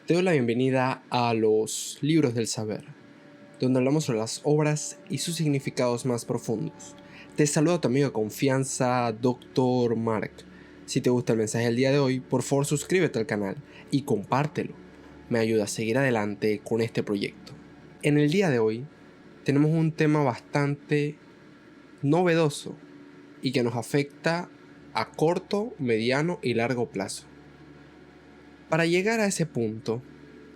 Te doy la bienvenida a los Libros del Saber, donde hablamos sobre las obras y sus significados más profundos. Te saluda tu amigo de confianza, Dr. Mark. Si te gusta el mensaje del día de hoy, por favor suscríbete al canal y compártelo. Me ayuda a seguir adelante con este proyecto. En el día de hoy tenemos un tema bastante novedoso y que nos afecta a corto, mediano y largo plazo. Para llegar a ese punto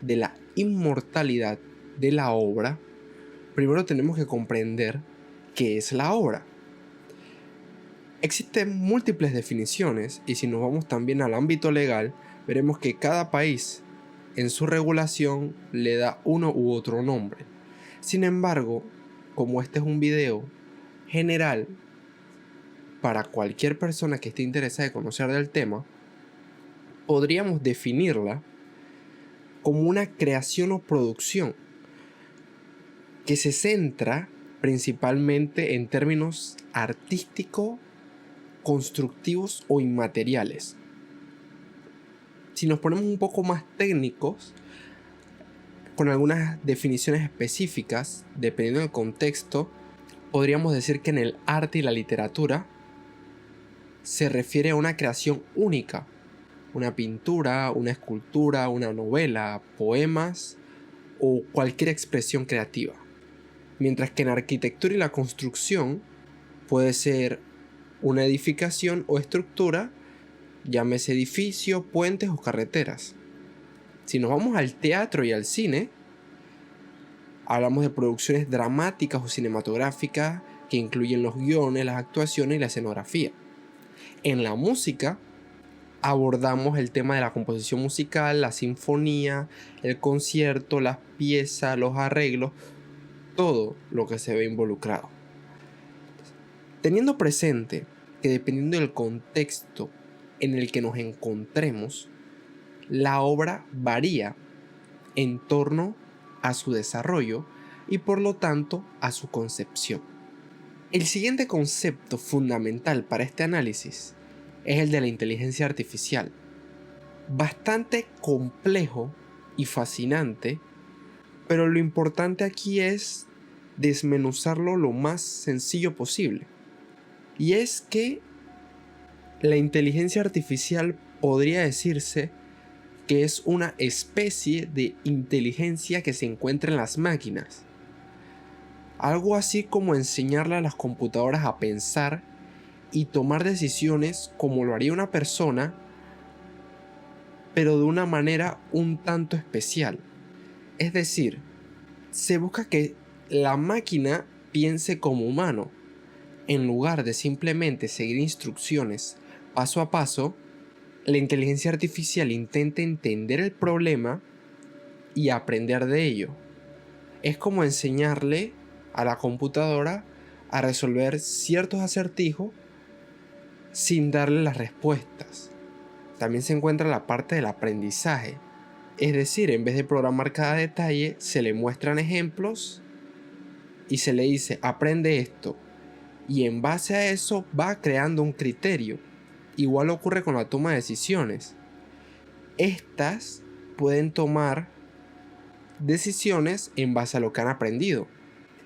de la inmortalidad de la obra, primero tenemos que comprender qué es la obra. Existen múltiples definiciones y si nos vamos también al ámbito legal, veremos que cada país en su regulación le da uno u otro nombre. Sin embargo, como este es un video general para cualquier persona que esté interesada en conocer del tema, podríamos definirla como una creación o producción que se centra principalmente en términos artísticos, constructivos o inmateriales. Si nos ponemos un poco más técnicos, con algunas definiciones específicas, dependiendo del contexto, podríamos decir que en el arte y la literatura se refiere a una creación única. Una pintura, una escultura, una novela, poemas o cualquier expresión creativa. Mientras que en arquitectura y la construcción puede ser una edificación o estructura, llámese edificio, puentes o carreteras. Si nos vamos al teatro y al cine, hablamos de producciones dramáticas o cinematográficas que incluyen los guiones, las actuaciones y la escenografía. En la música, abordamos el tema de la composición musical, la sinfonía, el concierto, las piezas, los arreglos, todo lo que se ve involucrado. Teniendo presente que dependiendo del contexto en el que nos encontremos, la obra varía en torno a su desarrollo y por lo tanto a su concepción. El siguiente concepto fundamental para este análisis es el de la inteligencia artificial. Bastante complejo y fascinante, pero lo importante aquí es desmenuzarlo lo más sencillo posible. Y es que la inteligencia artificial podría decirse que es una especie de inteligencia que se encuentra en las máquinas. Algo así como enseñarle a las computadoras a pensar y tomar decisiones como lo haría una persona, pero de una manera un tanto especial. Es decir, se busca que la máquina piense como humano. En lugar de simplemente seguir instrucciones paso a paso, la inteligencia artificial intenta entender el problema y aprender de ello. Es como enseñarle a la computadora a resolver ciertos acertijos sin darle las respuestas. También se encuentra la parte del aprendizaje. Es decir, en vez de programar cada detalle, se le muestran ejemplos y se le dice, aprende esto. Y en base a eso va creando un criterio. Igual ocurre con la toma de decisiones. Estas pueden tomar decisiones en base a lo que han aprendido.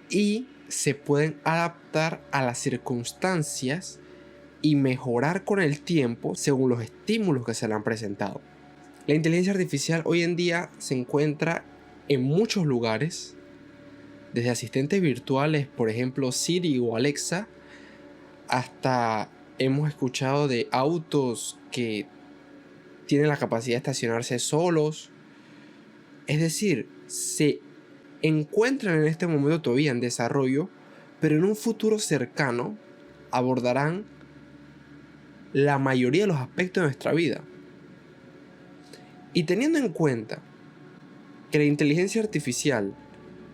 Y se pueden adaptar a las circunstancias y mejorar con el tiempo según los estímulos que se le han presentado. La inteligencia artificial hoy en día se encuentra en muchos lugares, desde asistentes virtuales, por ejemplo Siri o Alexa, hasta hemos escuchado de autos que tienen la capacidad de estacionarse solos. Es decir, se encuentran en este momento todavía en desarrollo, pero en un futuro cercano abordarán la mayoría de los aspectos de nuestra vida. Y teniendo en cuenta que la inteligencia artificial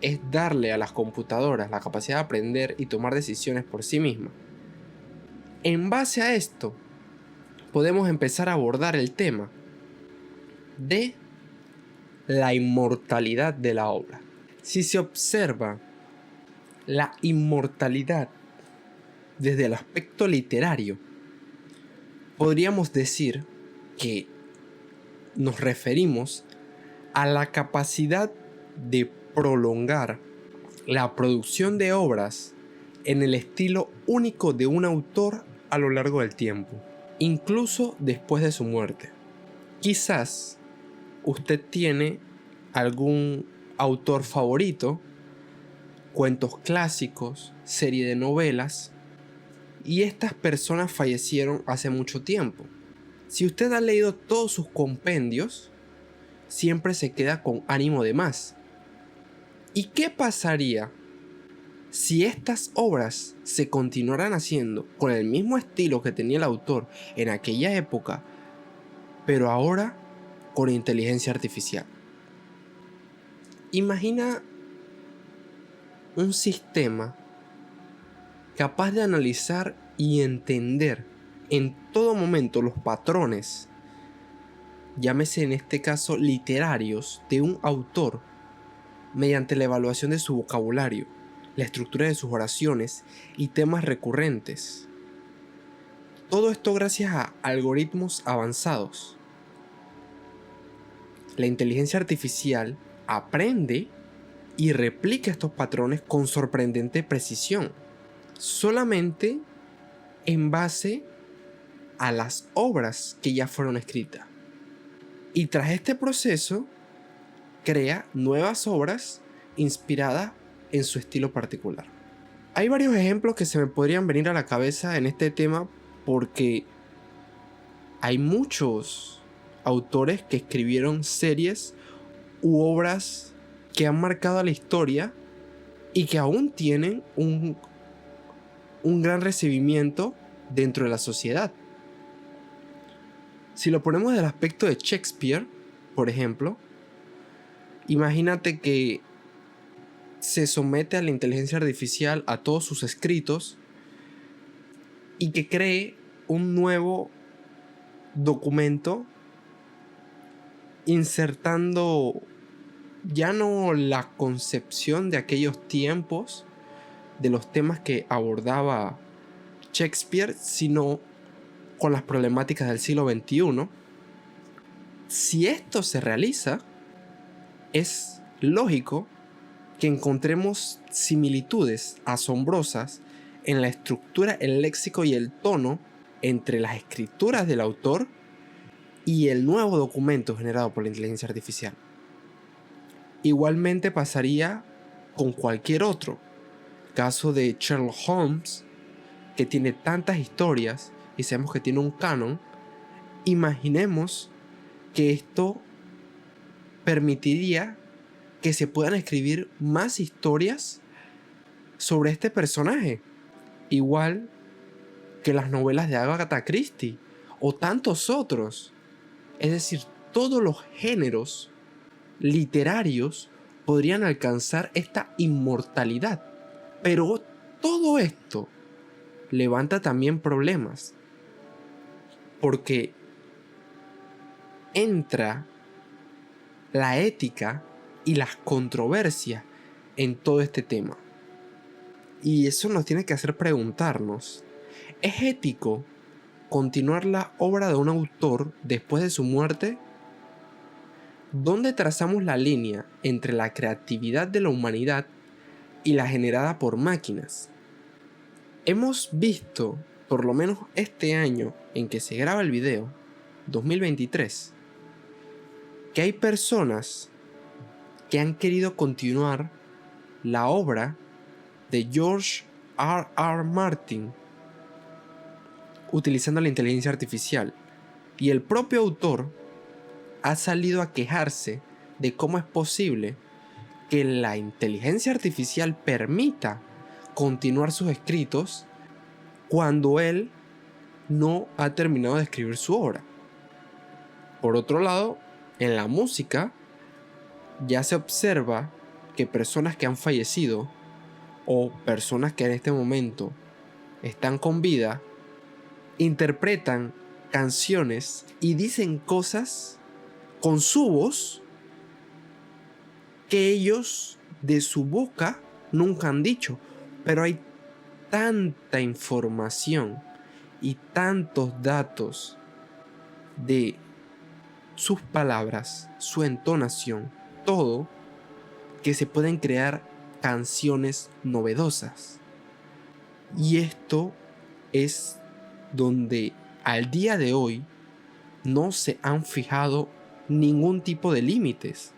es darle a las computadoras la capacidad de aprender y tomar decisiones por sí mismas, en base a esto podemos empezar a abordar el tema de la inmortalidad de la obra. Si se observa la inmortalidad desde el aspecto literario, podríamos decir que nos referimos a la capacidad de prolongar la producción de obras en el estilo único de un autor a lo largo del tiempo, incluso después de su muerte. Quizás usted tiene algún autor favorito, cuentos clásicos, serie de novelas, y estas personas fallecieron hace mucho tiempo. Si usted ha leído todos sus compendios, siempre se queda con ánimo de más. ¿Y qué pasaría si estas obras se continuaran haciendo con el mismo estilo que tenía el autor en aquella época, pero ahora con inteligencia artificial? Imagina un sistema capaz de analizar y entender en todo momento los patrones, llámese en este caso literarios, de un autor mediante la evaluación de su vocabulario, la estructura de sus oraciones y temas recurrentes. Todo esto gracias a algoritmos avanzados. La inteligencia artificial aprende y replica estos patrones con sorprendente precisión, solamente en base a las obras que ya fueron escritas. Y tras este proceso, crea nuevas obras inspiradas en su estilo particular. Hay varios ejemplos que se me podrían venir a la cabeza en este tema porque hay muchos autores que escribieron series u obras que han marcado a la historia y que aún tienen un gran recibimiento dentro de la sociedad. Si lo ponemos del aspecto de Shakespeare, por ejemplo, imagínate que se somete a la inteligencia artificial a todos sus escritos y que cree un nuevo documento insertando ya no la concepción de aquellos tiempos de los temas que abordaba Shakespeare, sino con las problemáticas del siglo XXI. Si esto se realiza, es lógico que encontremos similitudes asombrosas en la estructura, el léxico y el tono entre las escrituras del autor y el nuevo documento generado por la inteligencia artificial. Igualmente pasaría con cualquier otro. Caso de Sherlock Holmes, que tiene tantas historias y sabemos que tiene un canon. Imaginemos que esto permitiría que se puedan escribir más historias sobre este personaje, igual que las novelas de Agatha Christie o tantos otros. Es decir, todos los géneros literarios podrían alcanzar esta inmortalidad. Pero todo esto levanta también problemas, porque entra la ética y las controversias en todo este tema. Y eso nos tiene que hacer preguntarnos, ¿es ético continuar la obra de un autor después de su muerte? ¿Dónde trazamos la línea entre la creatividad de la humanidad y la generada por máquinas? Hemos visto, por lo menos este año en que se graba el video, 2023, que hay personas que han querido continuar la obra de George R.R. Martin utilizando la inteligencia artificial, y el propio autor ha salido a quejarse de cómo es posible que la inteligencia artificial permita continuar sus escritos cuando él no ha terminado de escribir su obra. Por otro lado, en la música ya se observa que personas que han fallecido o personas que en este momento están con vida interpretan canciones y dicen cosas con su voz que ellos de su boca nunca han dicho. Pero hay tanta información y tantos datos de sus palabras, su entonación, todo, que se pueden crear canciones novedosas. Y esto es donde al día de hoy no se han fijado ningún tipo de límites.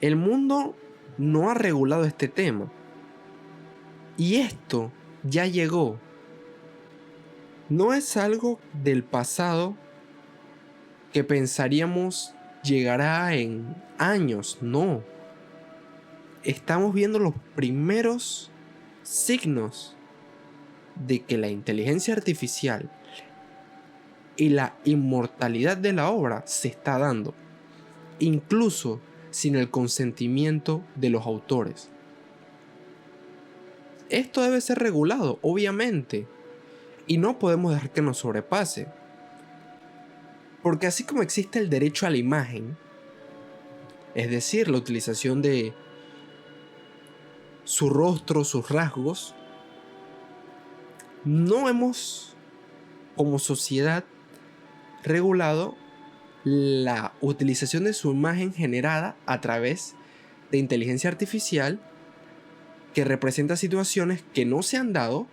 El mundo no ha regulado este tema. Y esto ya llegó. No es algo del pasado que pensaríamos llegará en años, no. Estamos viendo los primeros signos de que la inteligencia artificial y la inmortalidad de la obra se está dando, incluso sin el consentimiento de los autores. Esto debe ser regulado, obviamente, y no podemos dejar que nos sobrepase. Porque así como existe el derecho a la imagen, es decir, la utilización de su rostro, sus rasgos, no hemos, como sociedad, regulado la utilización de su imagen generada a través de inteligencia artificial que representa situaciones que no se han dado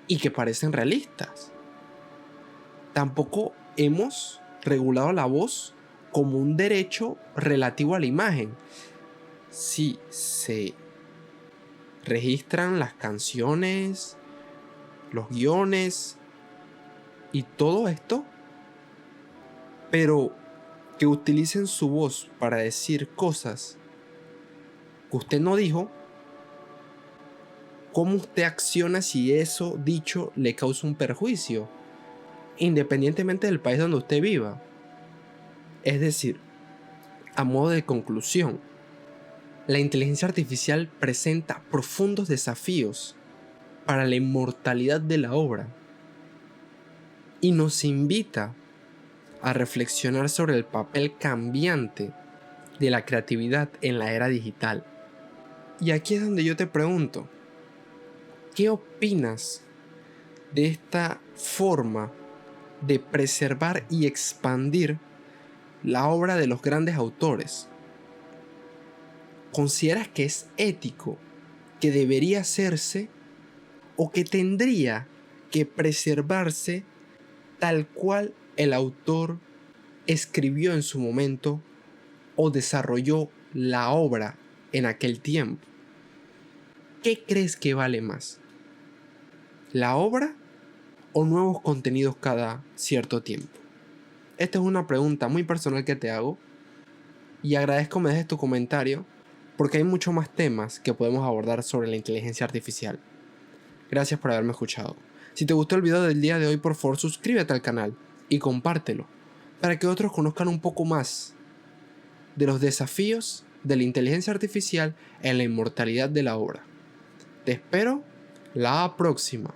y que parecen realistas. Tampoco hemos regulado la voz como un derecho relativo a la imagen. Sí, se registran las canciones, los guiones y todo esto, pero que utilicen su voz para decir cosas que usted no dijo, ¿cómo usted acciona si eso dicho le causa un perjuicio, independientemente del país donde usted viva? Es decir, a modo de conclusión, la inteligencia artificial presenta profundos desafíos para la inmortalidad de la obra y nos invita a reflexionar sobre el papel cambiante de la creatividad en la era digital. Y aquí es donde yo te pregunto, ¿qué opinas de esta forma de preservar y expandir la obra de los grandes autores? ¿Consideras que es ético, que debería hacerse o que tendría que preservarse tal cual el autor escribió en su momento o desarrolló la obra en aquel tiempo? ¿Qué crees que vale más? ¿La obra o nuevos contenidos cada cierto tiempo? Esta es una pregunta muy personal que te hago y agradezco me dejes tu comentario porque hay muchos más temas que podemos abordar sobre la inteligencia artificial. Gracias por haberme escuchado. Si te gustó el video del día de hoy, por favor suscríbete al canal y compártelo para que otros conozcan un poco más de los desafíos de la inteligencia artificial en la inmortalidad de la obra. Te espero la próxima.